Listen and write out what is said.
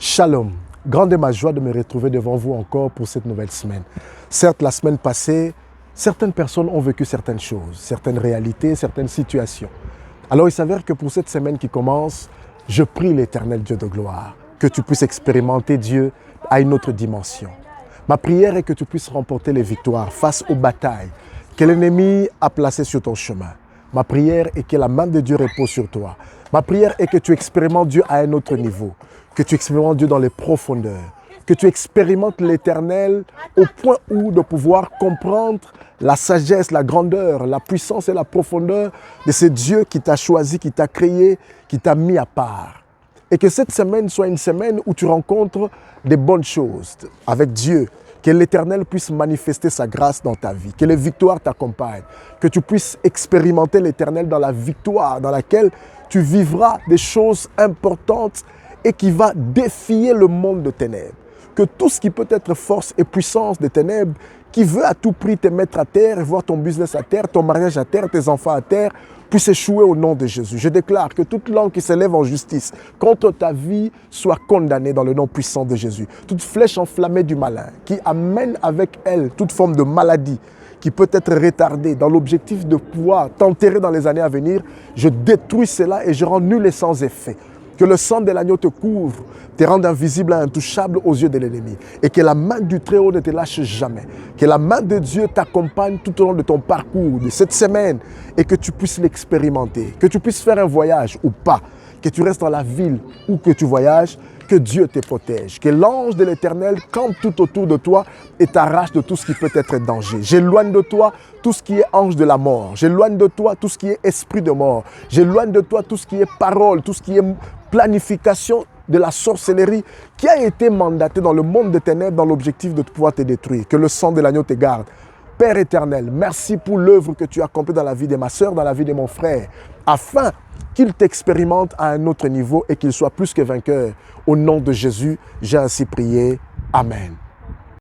Shalom, grande est ma joie de me retrouver devant vous encore pour cette nouvelle semaine. Certes, la semaine passée, certaines personnes ont vécu certaines choses, certaines réalités, certaines situations. Alors il s'avère que pour cette semaine qui commence, je prie l'Éternel Dieu de gloire, que tu puisses expérimenter Dieu à une autre dimension. Ma prière est que tu puisses remporter les victoires face aux batailles que l'ennemi a placées sur ton chemin. Ma prière est que la main de Dieu repose sur toi. Ma prière est que tu expérimentes Dieu à un autre niveau, que tu expérimentes Dieu dans les profondeurs, que tu expérimentes l'Éternel au point où de pouvoir comprendre la sagesse, la grandeur, la puissance et la profondeur de ce Dieu qui t'a choisi, qui t'a créé, qui t'a mis à part. Et que cette semaine soit une semaine où tu rencontres des bonnes choses avec Dieu. Que l'Éternel puisse manifester sa grâce dans ta vie, que les victoires t'accompagnent, que tu puisses expérimenter l'Éternel dans la victoire, dans laquelle tu vivras des choses importantes et qui va défier le monde de ténèbres. Que tout ce qui peut être force et puissance des ténèbres, qui veut à tout prix te mettre à terre, et voir ton business à terre, ton mariage à terre, tes enfants à terre, puisse échouer au nom de Jésus. Je déclare que toute langue qui s'élève en justice contre ta vie soit condamnée dans le nom puissant de Jésus. Toute flèche enflammée du malin qui amène avec elle toute forme de maladie qui peut être retardée dans l'objectif de pouvoir t'enterrer dans les années à venir, je détruis cela et je rends nul et sans effet. Que le sang de l'agneau te couvre, te rende invisible et intouchable aux yeux de l'ennemi. Et que la main du Très-Haut ne te lâche jamais. Que la main de Dieu t'accompagne tout au long de ton parcours, de cette semaine, et que tu puisses l'expérimenter. Que tu puisses faire un voyage ou pas. Que tu restes dans la ville ou que tu voyages, que Dieu te protège. Que l'ange de l'Éternel campe tout autour de toi et t'arrache de tout ce qui peut être danger. J'éloigne de toi tout ce qui est ange de la mort. J'éloigne de toi tout ce qui est esprit de mort. J'éloigne de toi tout ce qui est parole, tout ce qui est planification de la sorcellerie qui a été mandatée dans le monde des ténèbres dans l'objectif de pouvoir te détruire. Que le sang de l'agneau te garde. Père éternel, merci pour l'œuvre que tu as accomplie dans la vie de ma soeur, dans la vie de mon frère, afin qu'il t'expérimente à un autre niveau et qu'il soit plus que vainqueur. Au nom de Jésus, j'ai ainsi prié. Amen.